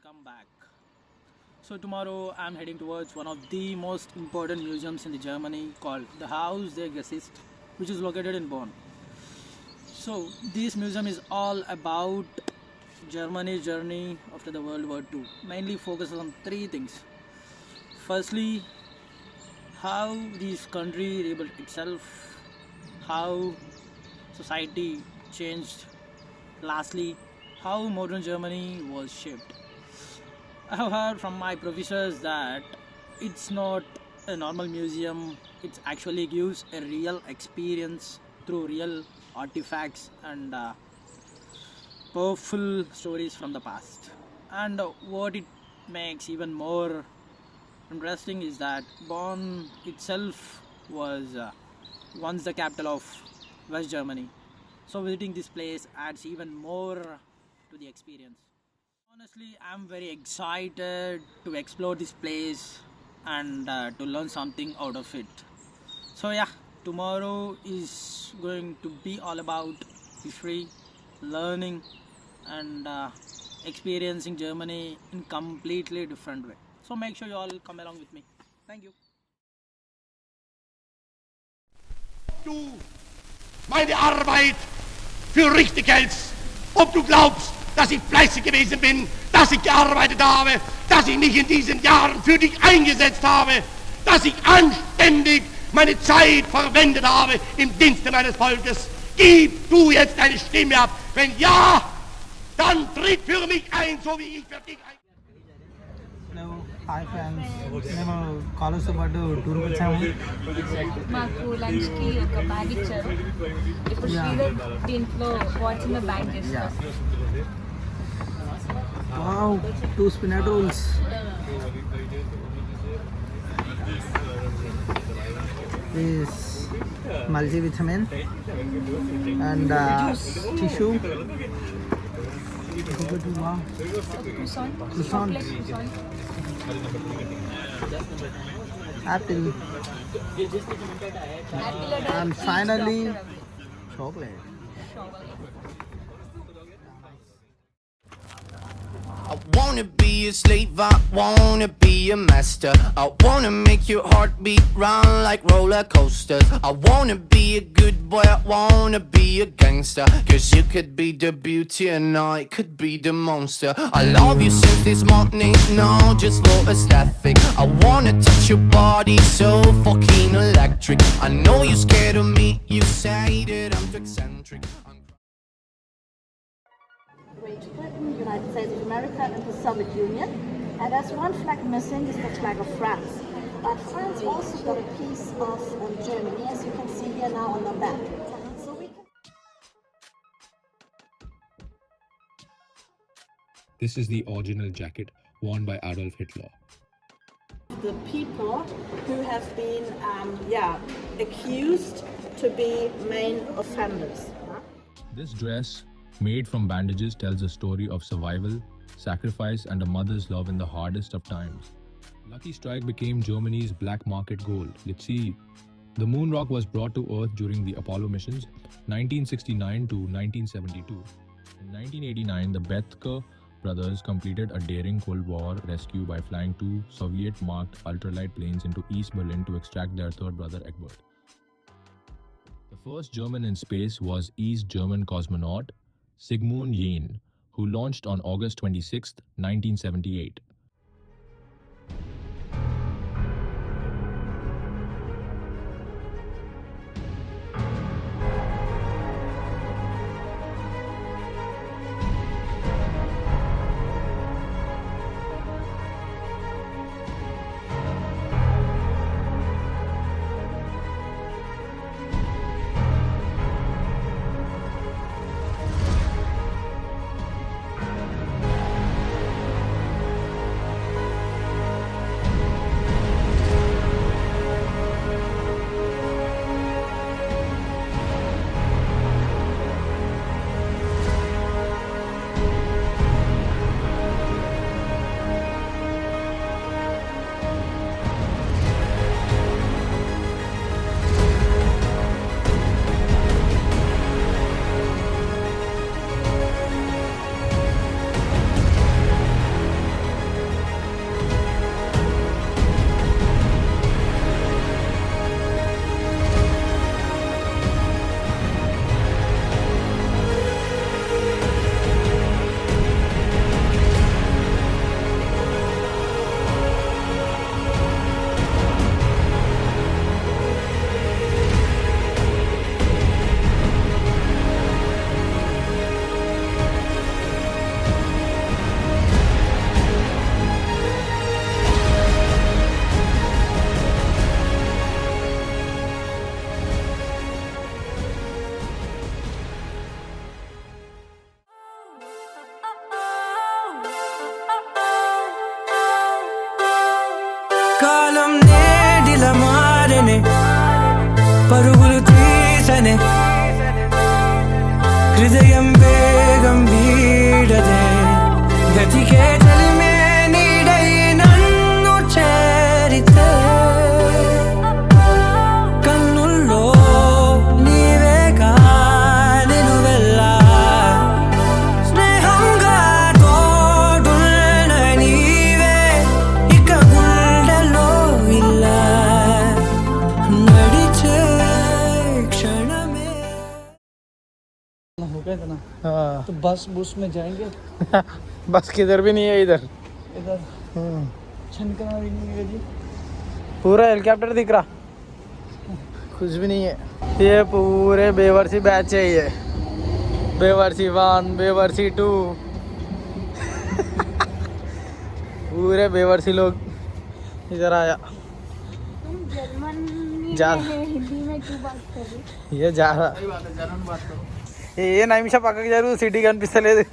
welcome back. So tomorrow I'm heading towards one of the most important museums in the Germany called the Haus der Geschichte, which is located in Bonn. So this museum is all about Germany's journey after the World War II. Mainly focuses on three things. Firstly, how this country rebuilt itself, how society changed. Lastly, how modern Germany was shaped. I have heard from my professors that it's not a normal museum, it actually gives a real experience through real artifacts and powerful stories from the past. And what it makes even more interesting is that Bonn itself was once the capital of West Germany. So visiting this place adds even more to the experience. Honestly, I'm very excited to explore this place and to learn something out of it. So yeah, tomorrow is going to be all about history, learning and experiencing Germany in completely different way. So make sure you all come along with me. Thank you. Du meine Arbeit für richtig hältst, ob du glaubst, dass ich fleißig gewesen bin, dass ich gearbeitet habe, dass ich mich in diesen Jahren für dich eingesetzt habe, dass ich anständig meine Zeit verwendet habe im Dienste meines Volkes. Gib du jetzt deine Stimme ab. Wenn ja, dann tritt für mich ein, so wie ich für dich ein. Hello, hi friends. మేము కాలేజ్తో పాటు టూర్కి వచ్చాము. మాకు లంచ్కి ఒక bag ఇచ్చారు. ఇప్పుడు శ్రీధర్ దీంట్లో వాచింగ్ బ్యాగ్ చేస్తారు. Wow, 2 spinach rolls. This multivitamin and tissue. Wow. Croissant. Apple. And finally chocolate. I wanna be a slave, I wanna be a master. I wanna make your heart beat round like roller coasters. I wanna be a good boy, I wanna be a gangster. Cause you could be the beauty and I could be the monster. I love you since this morning, no, just for aesthetic. I wanna touch your body so fucking electric. I know you're scared of me, you say that I'm too eccentric. Great Britain, United States of America, and the Soviet Union. And there's one flag missing, is the flag of France. But France also got a piece of Germany, as you can see here now on the map. So we can... This is the original jacket worn by Adolf Hitler. The people who have been accused to be main offenders. This dress, made from bandages, tells a story of survival, sacrifice, and a mother's love in the hardest of times. Lucky Strike became Germany's black market gold. Let's see. The moon rock was brought to Earth during the Apollo missions, 1969 to 1972. In 1989, the Bethke brothers completed a daring Cold War rescue by flying 2 Soviet-marked ultralight planes into East Berlin to extract their third brother Egbert. The first German in space was East German cosmonaut Sigmund Jähn, who launched on August 26, 1978. तो बस में जाएंगे। बस किधर भी नहीं है इधर। इधर छनकना भी नहीं है जी। पूरा हेलीकॉप्टर दिख रहा, कुछ भी नहीं है। ये पूरे बेवर्सी बैच है, ये बेवर्सी 1 बेवर्सी 2 पूरे बेवर्सी लोग इधर आया। तुम जर्मन हिंदी में क्यों बात कर रहे? ये जा रहा ఏ నిమిషం పక్కకి జరుగు సిటీ కనిపిస్తలేదు.